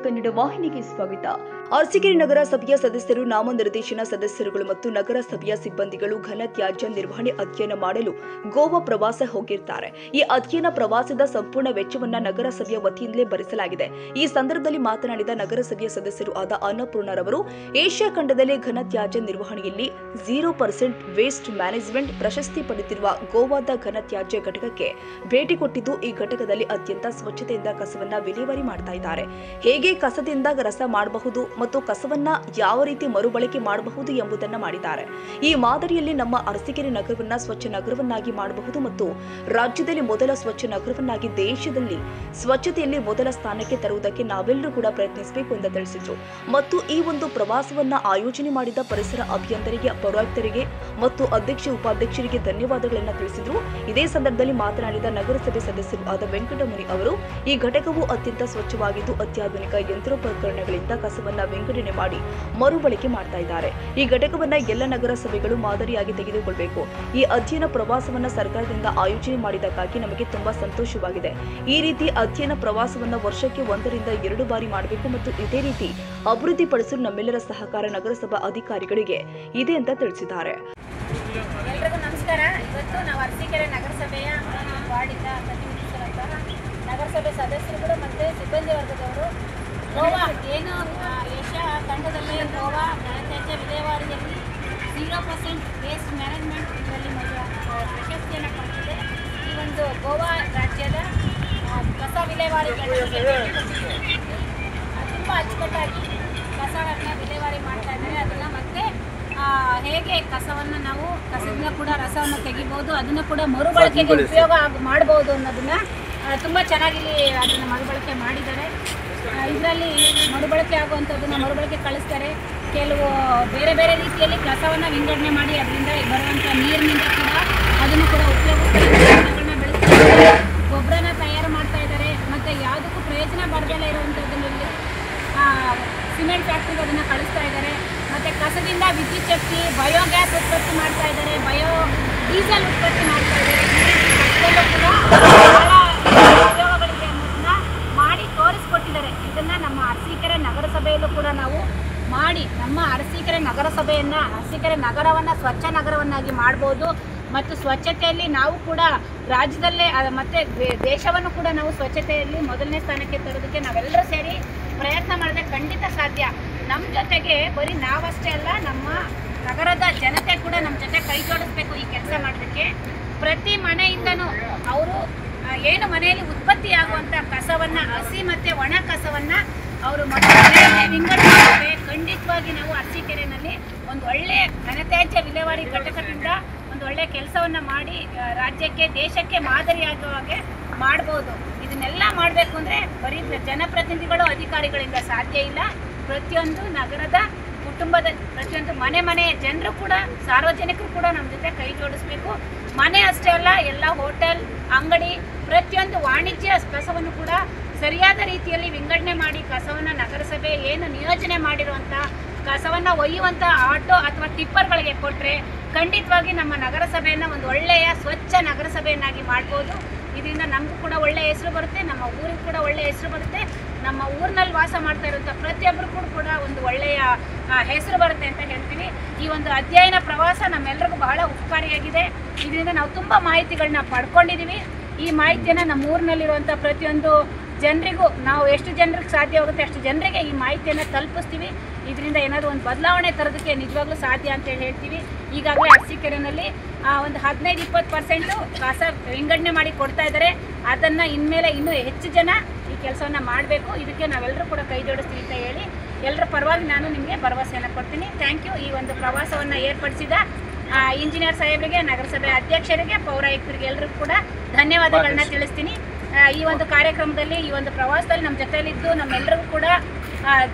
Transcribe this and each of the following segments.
ಕನ್ನಡ ವಾಹಿನಿಗೆ ಸ್ವಾಗತ. ಅರಸೀಕೆರೆ ನಗರಸಭೆಯ ಸದಸ್ಯರು, ನಾಮನಿರ್ದೇಶನ ಸದಸ್ಯರುಗಳು ಮತ್ತು ನಗರಸಭೆಯ ಸಿಬ್ಬಂದಿಗಳು ಘನ ತ್ಯಾಜ್ಯ ನಿರ್ವಹಣೆ ಅಧ್ಯಯನ ಮಾಡಲು ಗೋವಾ ಪ್ರವಾಸ ಹೋಗಿರ್ತಾರೆ. ಈ ಅಧ್ಯಯನ ಪ್ರವಾಸದ ಸಂಪೂರ್ಣ ವೆಚ್ಚವನ್ನ ನಗರಸಭೆಯ ವತಿಯಿಂದಲೇ ಭರಿಸಲಾಗಿದೆ. ಈ ಸಂದರ್ಭದಲ್ಲಿ ಮಾತನಾಡಿದ ನಗರಸಭೆಯ ಸದಸ್ಯರು ಆದ ಅನ್ನಪೂರ್ಣರವರು, ಏಷ್ಯಾ ಖಂಡದಲ್ಲಿ ಘನ ತ್ಯಾಜ್ಯ ನಿರ್ವಹಣೆಯಲ್ಲಿ 0% ವೇಸ್ಟ್ ಮ್ಯಾನೇಜ್ಮೆಂಟ್ ಪ್ರಶಸ್ತಿ ಪಡೆದಿರುವ ಗೋವಾದ ಘನ ತ್ಯಾಜ್ಯ ಘಟಕಕ್ಕೆ ಭೇಟಿ ಕೊಟ್ಟಿದ್ದು, ಈ ಘಟಕದಲ್ಲಿ ಅತ್ಯಂತ ಸ್ವಚ್ಛತೆಯಿಂದ ಕಸವನ್ನ ವಿಲೇವಾರಿ ಮಾಡ್ತಾ ಇದ್ದಾರೆ. ಹೇಗೆ ಕಸದಿಂದ ರಸ ಮಾಡಬಹುದು ಮತ್ತು ಕಸವನ್ನ ಯಾವ ರೀತಿ ಮರುಬಳಕೆ ಮಾಡಬಹುದು ಎಂಬುದನ್ನ ಮಾಡಿದ್ದಾರೆ. ಈ ಮಾದರಿಯಲ್ಲಿ ನಮ್ಮ ಅರಸೀಕೆರೆ ನಗರವನ್ನ ಸ್ವಚ್ಛ ನಗರವನ್ನಾಗಿ ಮಾಡಬಹುದು ಮತ್ತು ರಾಜ್ಯದಲ್ಲಿ ಮೊದಲ ಸ್ವಚ್ಛ ನಗರವನ್ನಾಗಿ ದೇಶದಲ್ಲಿ ಸ್ವಚ್ಛತೆಯಲ್ಲಿ ಮೊದಲ ಸ್ಥಾನಕ್ಕೆ ತರುವುದಕ್ಕೆ ನಾವೆಲ್ಲರೂ ಕೂಡ ಪ್ರಯತ್ನಿಸಬೇಕು ಎಂದು ತಿಳಿಸಿದ್ರು. ಮತ್ತು ಈ ಒಂದು ಪ್ರವಾಸವನ್ನ ಆಯೋಜನೆ ಮಾಡಿದ ಪರಿಸರ ಅಭಿಯಂತರಿಗೆ, ಪೌರಾಯುಕ್ತರಿಗೆ ಮತ್ತು ಅಧ್ಯಕ್ಷ ಉಪಾಧ್ಯಕ್ಷರಿಗೆ ಧನ್ಯವಾದಗಳನ್ನು ತಿಳಿಸಿದ್ರು. ಇದೇ ಸಂದರ್ಭದಲ್ಲಿ ಮಾತನಾಡಿದ ನಗರಸಭೆ ಸದಸ್ಯರು ಆದ ವೆಂಕಟಮುನಿ ಅವರು, ಈ ಘಟಕವು ಅತ್ಯಂತ ಸ್ವಚ್ಛವಾಗಿದ್ದು ಅತ್ಯಾಧುನಿಕ ಯಂತ್ರೋಪಕರಣಗಳಿಂದ ಕಸವನ್ನ ವಿಂಗಡಣೆ ಮಾಡಿ ಮರುಬಳಕೆ ಮಾಡ್ತಾ ಇದ್ದಾರೆ. ಈ ಘಟಕವನ್ನ ಎಲ್ಲ ನಗರಸಭೆಗಳು ಮಾದರಿಯಾಗಿ ತೆಗೆದುಕೊಳ್ಳಬೇಕು. ಈ ಅಧ್ಯಯನ ಪ್ರವಾಸವನ್ನ ಸರ್ಕಾರದಿಂದ ಆಯೋಜನೆ ಮಾಡಿದ್ದಕ್ಕಾಗಿ ನಮಗೆ ತುಂಬಾ ಸಂತೋಷವಾಗಿದೆ. ಈ ರೀತಿ ಅಧ್ಯಯನ ಪ್ರವಾಸವನ್ನ ವರ್ಷಕ್ಕೆ 1 ರಿಂದ 2 ಬಾರಿ ಮಾಡಬೇಕು ಮತ್ತು ಇದೇ ರೀತಿ ಅಭಿವೃದ್ಧಿಪಡಿಸಲು ನಮ್ಮೆಲ್ಲರ ಸಹಕಾರ ನಗರಸಭಾ ಅಧಿಕಾರಿಗಳಿಗೆ ಇದೆ ಅಂತ ತಿಳಿಸಿದ್ದಾರೆ. ಎಲ್ಲರಿಗೂ ನಮಸ್ಕಾರ. ಇವತ್ತು ನಾವು ಅರಸೀಕೆರೆ ನಗರಸಭೆಯ ವಾರ್ಡಿಂದ ಪ್ರತಿನಿಧಿಸಿರುವಂತಹ ನಗರಸಭೆ ಸದಸ್ಯರುಗಳು ಮತ್ತು ಸಿಬ್ಬಂದಿ ವರ್ಗದವರು ಗೋವಾ ಏನು ಏಷ್ಯಾ ಖಂಡದಲ್ಲೇ ಗೋವಾ ಘನತ್ಯಾಜ್ಯ ವಿಲೇವಾರಿಯಲ್ಲಿ 0% ವೇಸ್ಟ್ ಮ್ಯಾನೇಜ್ಮೆಂಟ್ ಇದರಲ್ಲಿ ಪ್ರಶಸ್ತಿಯನ್ನು ಪಡೆದಿದೆ. ಈ ಒಂದು ಗೋವಾ ರಾಜ್ಯದ ಕಸ ವಿಲೇವಾರಿ ತುಂಬ ಅಚ್ಚುಕಟ್ಟಾಗಿ ಕಸವನ್ನು ವಿಲೇವಾರಿ ಮಾಡ್ತಾ ಇದ್ದಾರೆ. ಅದನ್ನು ಮತ್ತೆ ಹೇಗೆ ಕಸವನ್ನು ನಾವು ಕಸದಿಂದ ಕೂಡ ರಸವನ್ನು ತೆಗಿಬೋದು, ಅದನ್ನು ಕೂಡ ಮರುಬಳಕೆಗೆ ಉಪಯೋಗ ಮಾಡ್ಬೋದು ಅನ್ನೋದನ್ನು ತುಂಬ ಚೆನ್ನಾಗಿ ಅದನ್ನು ಮರುಬಳಕೆ ಮಾಡಿದ್ದಾರೆ. ಇದರಲ್ಲಿ ಮರುಬಳಕೆ ಆಗುವಂಥದ್ದನ್ನು ಮರುಬಳಕೆ ಕಳಿಸ್ತಾರೆ. ಕೆಲವು ಬೇರೆ ಬೇರೆ ರೀತಿಯಲ್ಲಿ ಕಸವನ್ನು ವಿಂಗಡಣೆ ಮಾಡಿ ಅದರಿಂದ ಬರುವಂಥ ನೀರಿನಿಂದ ಕೂಡ ಅದನ್ನು ಕೂಡ ಉಪಯೋಗಿಸ್ತಾರೆ. ಬೆಳೆಸ್ತಾರೆ, ಗೊಬ್ಬರನ ತಯಾರು ಮಾಡ್ತಾ ಇದ್ದಾರೆ. ಮತ್ತು ಯಾವುದಕ್ಕೂ ಪ್ರಯೋಜನ ಬರದಲ್ಲೇ ಇರುವಂಥದ್ದಲ್ಲಿ ಸಿಮೆಂಟ್ ಫ್ಯಾಕ್ಟ್ರಿಗೆ ಅದನ್ನು ಕಳಿಸ್ತಾ ಇದ್ದಾರೆ. ಮತ್ತು ಕಸದಿಂದ ವಿದ್ಯುತ್ ಶಕ್ತಿ, ಬಯೋಗ್ಯಾಸ್ ಉತ್ಪತ್ತಿ ಮಾಡ್ತಾ ಇದ್ದಾರೆ, ಬಯೋ ಡೀಸೆಲ್ ಉತ್ಪತ್ತಿ ಮಾಡ್ತಾ ಇದ್ದಾರೆ. ಇದೆಲ್ಲ ಕೂಡ ಉಪಯೋಗಗಳಿದೆ ಅನ್ನೋದನ್ನ ಮಾಡಿ ತೋರಿಸ್ಕೊಟ್ಟಿದ್ದಾರೆ. ಇದನ್ನು ನಮ್ಮ ಅರಸೀಕೆರೆ ನಗರಸಭೆಯಲ್ಲೂ ಕೂಡ ನಾವು ಮಾಡಿ ನಮ್ಮ ಅರಸೀಕೆರೆ ನಗರಸಭೆಯನ್ನು, ಅರಸೀಕೆರೆ ನಗರವನ್ನು ಸ್ವಚ್ಛ ನಗರವನ್ನಾಗಿ ಮಾಡ್ಬೋದು. ಮತ್ತು ಸ್ವಚ್ಛತೆಯಲ್ಲಿ ನಾವು ಕೂಡ ರಾಜ್ಯದಲ್ಲೇ ಮತ್ತು ದೇಶವನ್ನು ಕೂಡ ನಾವು ಸ್ವಚ್ಛತೆಯಲ್ಲಿ ಮೊದಲನೇ ಸ್ಥಾನಕ್ಕೆ ತರೋದಕ್ಕೆ ನಾವೆಲ್ಲರೂ ಸೇರಿ ಪ್ರಯತ್ನ ಮಾಡಿದ್ರೆ ಖಂಡಿತ ಸಾಧ್ಯ. ನಮ್ಮ ಜೊತೆಗೆ ಬರೀ ನಾವಷ್ಟೇ ಅಲ್ಲ, ನಮ್ಮ ನಗರದ ಜನತೆ ಕೂಡ ನಮ್ಮ ಜೊತೆ ಕೈ ಜೋಡಿಸ್ಬೇಕು ಈ ಕೆಲಸ ಮಾಡೋದಕ್ಕೆ. ಪ್ರತಿ ಮನೆಯಿಂದನೂ ಅವರು ಏನು ಮನೆಯಲ್ಲಿ ಉತ್ಪತ್ತಿಯಾಗುವಂಥ ಕಸವನ್ನು, ಹಸಿ ಮತ್ತು ಒಣ ಕಸವನ್ನು ಅವರು ಮನೆಯಲ್ಲಿ ವಿಂಗಡಣೆ ಮಾಡಿದ್ರೆ ಖಂಡಿತವಾಗಿ ನಾವು ಅರಸೀಕೆರೆಯಲ್ಲಿ ಒಂದು ಒಳ್ಳೆಯ ಘನತ್ಯಾಜ್ಯ ವಿಲೇವಾರಿ ಘಟಕದಿಂದ ಒಂದು ಒಳ್ಳೆಯ ಕೆಲಸವನ್ನು ಮಾಡಿ ರಾಜ್ಯಕ್ಕೆ, ದೇಶಕ್ಕೆ ಮಾದರಿಯಾಗುವ ಹಾಗೆ ಮಾಡ್ಬೋದು. ಇದನ್ನೆಲ್ಲ ಮಾಡಬೇಕು ಅಂದರೆ ಬರೀ ಜನಪ್ರತಿನಿಧಿಗಳು, ಅಧಿಕಾರಿಗಳಿಂದ ಸಾಧ್ಯ ಇಲ್ಲ. ಪ್ರತಿಯೊಂದು ನಗರದ ಕುಟುಂಬದ ಪ್ರತಿಯೊಂದು ಮನೆಯ ಜನರು ಕೂಡ, ಸಾರ್ವಜನಿಕರು ಕೂಡ ನಮ್ಮ ಜೊತೆ ಕೈ ಜೋಡಿಸ್ಬೇಕು. ಮನೆ ಅಷ್ಟೇ ಅಲ್ಲ, ಎಲ್ಲ ಹೋಟೆಲ್, ಅಂಗಡಿ, ಪ್ರತಿಯೊಂದು ವಾಣಿಜ್ಯ ಕಸವನ್ನು ಕೂಡ ಸರಿಯಾದ ರೀತಿಯಲ್ಲಿ ವಿಂಗಡಣೆ ಮಾಡಿ ಕಸವನ್ನು ನಗರಸಭೆ ಏನು ನಿಯೋಜನೆ ಮಾಡಿರುವಂಥ ಕಸವನ್ನು ಒಯ್ಯುವಂಥ ಆಟೋ ಅಥವಾ ಟಿಪ್ಪರ್ಗಳಿಗೆ ಕೊಟ್ಟರೆ ಖಂಡಿತವಾಗಿ ನಮ್ಮ ನಗರಸಭೆಯನ್ನು ಒಂದು ಒಳ್ಳೆಯ ಸ್ವಚ್ಛ ನಗರಸಭೆಯನ್ನಾಗಿ ಮಾಡ್ಬೋದು. ಇದರಿಂದ ನಮಗೂ ಕೂಡ ಒಳ್ಳೆಯ ಹೆಸರು ಬರುತ್ತೆ, ನಮ್ಮ ಊರಿಗೂ ಕೂಡ ಒಳ್ಳೆಯ ಹೆಸರು ಬರುತ್ತೆ. ನಮ್ಮ ಊರಿನಲ್ಲಿ ವಾಸ ಮಾಡ್ತಾ ಇರುವಂಥ ಪ್ರತಿಯೊಬ್ಬರಿಗೂ ಕೂಡ ಒಂದು ಒಳ್ಳೆಯ ಹೆಸರು ಬರುತ್ತೆ ಅಂತ ಹೇಳ್ತೀನಿ. ಈ ಒಂದು ಅಧ್ಯಯನ ಪ್ರವಾಸ ನಮ್ಮೆಲ್ಲರಿಗೂ ಬಹಳ ಉಪಕಾರಿಯಾಗಿದೆ. ಇದರಿಂದ ನಾವು ತುಂಬ ಮಾಹಿತಿಗಳನ್ನ ಪಡ್ಕೊಂಡಿದ್ದೀವಿ. ಈ ಮಾಹಿತಿಯನ್ನು ನಮ್ಮ ಊರಿನಲ್ಲಿರುವಂಥ ಪ್ರತಿಯೊಂದು ಜನರಿಗೂ, ನಾವು ಎಷ್ಟು ಜನರಿಗೆ ಸಾಧ್ಯವಾಗುತ್ತೆ ಅಷ್ಟು ಜನರಿಗೆ ಈ ಮಾಹಿತಿಯನ್ನು ತಲುಪಿಸ್ತೀವಿ. ಇದರಿಂದ ಏನಾದರೂ ಒಂದು ಬದಲಾವಣೆ ತರೋದಕ್ಕೆ ನಿಜವಾಗ್ಲೂ ಸಾಧ್ಯ ಅಂತೇಳಿ ಹೇಳ್ತೀವಿ. ಈಗಾಗಲೇ ಅರಸೀಕೆರೆಯಲ್ಲಿ ಒಂದು 15-20% ಕಸ ವಿಂಗಡಣೆ ಮಾಡಿ ಕೊಡ್ತಾ ಇದ್ದಾರೆ. ಅದನ್ನು ಇನ್ಮೇಲೆ ಇನ್ನೂ ಹೆಚ್ಚು ಜನ ಈ ಕೆಲಸವನ್ನು ಮಾಡಬೇಕು. ಇದಕ್ಕೆ ನಾವೆಲ್ಲರೂ ಕೂಡ ಕೈ ಜೋಡಿಸ್ತೀವಿ ಅಂತ ಹೇಳಿ ಎಲ್ಲರ ಪರವಾಗಿ ನಾನು ನಿಮಗೆ ಭರವಸೆಯನ್ನು ಕೊಡ್ತೀನಿ. Thank you. ಈ ಒಂದು ಪ್ರವಾಸವನ್ನು ಏರ್ಪಡಿಸಿದ ಇಂಜಿನಿಯರ್ ಸಾಹೇಬರಿಗೆ, ನಗರಸಭೆ ಅಧ್ಯಕ್ಷರಿಗೆ, ಪೌರಾಯುಕ್ತರಿಗೆ ಎಲ್ಲರಿಗೂ ಕೂಡ ಧನ್ಯವಾದಗಳನ್ನ ತಿಳಿಸ್ತೀನಿ. ಈ ಒಂದು ಕಾರ್ಯಕ್ರಮದಲ್ಲಿ, ಈ ಒಂದು ಪ್ರವಾಸದಲ್ಲಿ ನಮ್ಮ ಜೊತೆಯಲ್ಲಿದ್ದು ನಮ್ಮೆಲ್ಲರಿಗೂ ಕೂಡ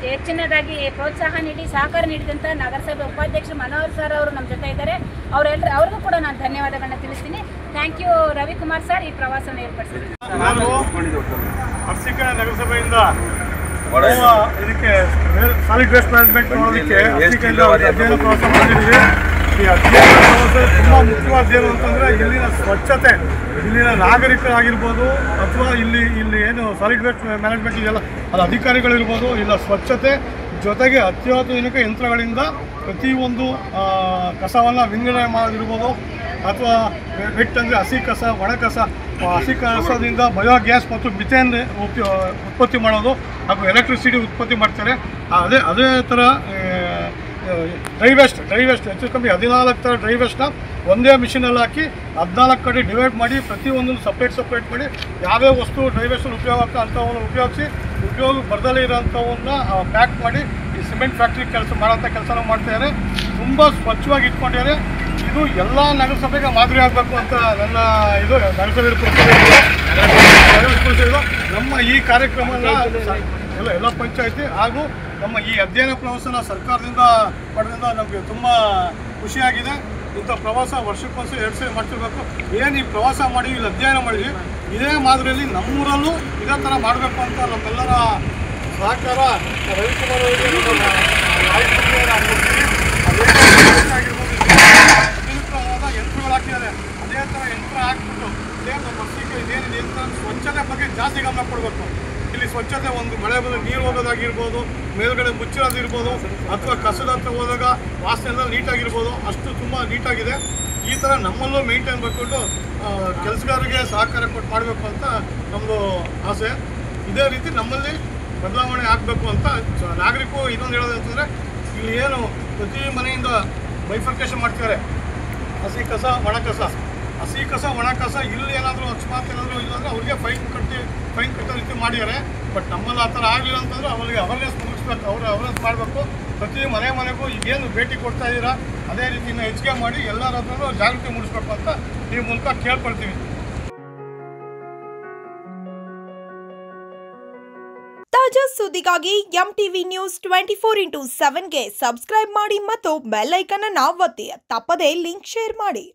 ಹೆಚ್ಚಿನದಾಗಿ ಪ್ರೋತ್ಸಾಹ ನೀಡಿ ಸಹಕಾರ ನೀಡಿದಂಥ ನಗರಸಭೆ ಉಪಾಧ್ಯಕ್ಷರು ಮನೋಹರ್ ಸರ್ ಅವರು ನಮ್ಮ ಜೊತೆ ಇದ್ದಾರೆ. ಅವ್ರಿಗೂ ಕೂಡ ನಾನು ಧನ್ಯವಾದಗಳನ್ನ ತಿಳಿಸ್ತೀನಿ. ಥ್ಯಾಂಕ್ ಯು ರವಿಕುಮಾರ್ ಸರ್, ಈ ಪ್ರವಾಸವನ್ನು ಏರ್ಪಡಿಸಿದ್ದೀನಿ. ನಾನು ಅರಸೀಕೆರೆ ನಗರಸಭೆಯಿಂದ ಇದಕ್ಕೆ ಸಾಲಿಡ್ ವೇಸ್ಟ್ ಮ್ಯಾನೇಜ್ಮೆಂಟ್ ಮಾಡೋದಕ್ಕೆ ಅರಸೀಕೆರೆಯಿಂದ ಅಧ್ಯಯನ ಪ್ರವಾಸ ಮಾಡಿದ್ದೀವಿ. ಈ ಅಧ್ಯಯನ ಪ್ರವಾಸ ತುಂಬ ಮುಖ್ಯವಾದ ಏನು ಅಂತಂದರೆ ಇಲ್ಲಿನ ಸ್ವಚ್ಛತೆ, ಇಲ್ಲಿನ ನಾಗರಿಕರಾಗಿರ್ಬೋದು ಅಥವಾ ಇಲ್ಲಿ ಏನು ಸಾಲಿಡ್ ವೇಸ್ಟ್ ಮ್ಯಾನೇಜ್ಮೆಂಟ್ ಇದೆಯಲ್ಲ ಅದು ಅಧಿಕಾರಿಗಳಿರ್ಬೋದು, ಇಲ್ಲ ಸ್ವಚ್ಛತೆ ಜೊತೆಗೆ ಅತ್ಯಾಧುನಿಕ ಯಂತ್ರಗಳಿಂದ ಪ್ರತಿಯೊಂದು ಕಸವನ್ನು ವಿಂಗಡಣೆ ಮಾಡೋದಿರ್ಬೋದು ಅಥವಾ ವೆಟ್ ಅಂದರೆ ಹಸಿ ಕಸ, ಒಣ ಕಸ, ಹಸಿ ಕಸದಿಂದ ಬಯೋಗ್ಯಾಸ್ ಮತ್ತು ಮಿಥೇನ್ ಉತ್ಪತ್ತಿ ಮಾಡೋದು ಹಾಗೂ ಎಲೆಕ್ಟ್ರಿಸಿಟಿ ಉತ್ಪತ್ತಿ ಮಾಡ್ತಾರೆ. ಅದೇ ಥರ ಡ್ರೈ ವೇಸ್ಟ್ ಹೆಚ್ಚು ಕಮ್ಮಿ 14 ಥರ ಡ್ರೈ ವೇಸ್ಟ್ನ ಒಂದೇ ಮಿಷಿನಲ್ಲಿ ಹಾಕಿ 14 ಕಡೆ ಡಿವೈಡ್ ಮಾಡಿ ಪ್ರತಿಯೊಂದನ್ನು ಸಪ್ರೇಟ್ ಮಾಡಿ ಯಾವ್ಯಾವ ವಸ್ತು ಡ್ರೈ ವೇಸ್ಟಲ್ಲಿ ಉಪಯೋಗ ಆಗ್ತದೆ ಅಂಥವನ್ನು ಉಪಯೋಗಿಸಿ ಉಪಯೋಗ ಬರದಲ್ಲೇ ಇರೋಂಥವನ್ನ ಪ್ಯಾಕ್ ಮಾಡಿ ಈ ಸಿಮೆಂಟ್ ಫ್ಯಾಕ್ಟ್ರಿ ಮಾಡೋಂಥ ಕೆಲಸನ ಮಾಡ್ತಾಯಿದ್ದಾರೆ. ತುಂಬ ಸ್ವಚ್ಛವಾಗಿ ಇಟ್ಕೊಂಡಿದ್ದಾರೆ. ಇದು ಎಲ್ಲ ನಗರಸಭೆಗೆ ಮಾದರಿ ಆಗಬೇಕು ಅಂತ ನನ್ನ ಇದು ನಗರಸಭೆ ನಮ್ಮ ಈ ಕಾರ್ಯಕ್ರಮನ ಎಲ್ಲ ಪಂಚಾಯಿತಿ ಹಾಗೂ ನಮ್ಮ ಈ ಅಧ್ಯಯನ ಪ್ರವಾಸನ ಸರ್ಕಾರದಿಂದ ಪಡೆದಿಂದ ನಮಗೆ ತುಂಬ ಖುಷಿಯಾಗಿದೆ. ಇಂಥ ಪ್ರವಾಸ ವರ್ಷಕ್ಕೊಂದ್ಸರಿ 2 ಸರಿ ಮಾಡ್ತಿರ್ಬೇಕು. ಏನು ಈ ಪ್ರವಾಸ ಮಾಡಿ ಇಲ್ಲಿ ಅಧ್ಯಯನ ಮಾಡಿದ್ವಿ, ಇದೇ ಮಾದರಿಯಲ್ಲಿ ನಮ್ಮೂರಲ್ಲೂ ಇದೇ ಥರ ಮಾಡಬೇಕು ಅಂತ ನಮ್ಮೆಲ್ಲರ ಸಹಕಾರ ರವಿಕುಮಾರ್ ಅವರಿಗೆ ಯಂತ್ರಗಳು ಹಾಕಿದ್ದಾರೆ. ಅದೇ ಥರ ಯಂತ್ರ ಹಾಕ್ಬಿಟ್ಟು ನಮ್ಮ ಇದೇನಿದೆ ಯಂತ್ರ ಸ್ವಚ್ಛತೆ ಬಗ್ಗೆ ಜಾಸ್ತಿ ಗಮನ ಕೊಡಬೇಕು. ಇಲ್ಲಿ ಸ್ವಚ್ಛತೆ ಒಂದು ಮಳೆ ಬಂದು ನೀರು ಹೋಗೋದಾಗಿರ್ಬೋದು, ಮೇಲ್ಗಡೆ ಮುಚ್ಚಿರೋದಿರ್ಬೋದು ಅಥವಾ ಕಸದ ಹತ್ರ ಹೋದಾಗ ವಾಸನೆ ಎಲ್ಲ ನೀಟಾಗಿರ್ಬೋದು, ಅಷ್ಟು ತುಂಬ ನೀಟಾಗಿದೆ. ಈ ಥರ ನಮ್ಮಲ್ಲೂ ಮೇಂಟೈನ್ ಮಾಡಿಕೊಂಡು ಕೆಲಸಗಾರರಿಗೆ ಸಹಕಾರ ಕೊಟ್ಟು ಮಾಡಬೇಕು ಅಂತ ನಮ್ಮದು ಆಸೆ. ಇದೇ ರೀತಿ ನಮ್ಮಲ್ಲಿ ಬದಲಾವಣೆ ಆಗಬೇಕು ಅಂತ ನಾಗರಿಕರು ಇನ್ನೊಂದು ಹೇಳೋದು ಅಂತಂದರೆ ಇಲ್ಲಿ ಏನು ಪ್ರತಿ ಮನೆಯಿಂದ ಬೈಫರ್ಕೇಷನ್ ಮಾಡ್ತಿದ್ದಾರೆ, ಹಸಿ ಕಸ ಒಣ ಕಸ ಇಲ್ಲಿ ಏನಾದರೂ ಅಕಸ್ಮಾತ್ ಏನಾದರೂ ಇಲ್ಲಾಂದರೆ ಅವ್ರಿಗೆ ಫೈನ್ ಕಟ್ಟೋ ರೀತಿ ಮಾಡಿದ್ದಾರೆ. ಬಟ್ ನಮ್ಮಲ್ಲಿ ಆ ಥರ ಆಗಲಿಲ್ಲ ಅಂತಂದರೆ ಅವರಿಗೆ ಅವೇರ್ನೆಸ್ ಮುಗಿಸ್ಬೇಕು, ಅವೇರ್ನೆಸ್ ಮಾಡಬೇಕು. ಪ್ರತಿ ಮನೆಗೂ ಈಗೇನು ಭೇಟಿ ಕೊಡ್ತಾ ಇದ್ದೀರಾ ಅದೇ ರೀತಿ ಹೆಚ್ಚಿಗೆ ಮಾಡಿ ಎಲ್ಲರ ಹತ್ರನೂ ಜಾಗೃತಿ ಮೂಡಿಸ್ಬೇಕು ಅಂತ ಈ ಮೂಲಕ ಕೇಳ್ಕೊಳ್ತೀವಿ. ತಾಜಾ ಸುದ್ದಿಗಾಗಿ MTV ನ್ಯೂಸ್ 24/7ಗೆ ಸಬ್ಸ್ಕ್ರೈಬ್ ಮಾಡಿ ಮತ್ತು ಬೆಲ್ ಐಕಾನ್ ಅನ್ನು ಒತ್ತಿ. ತಪ್ಪದೇ ಲಿಂಕ್ ಶೇರ್ ಮಾಡಿ.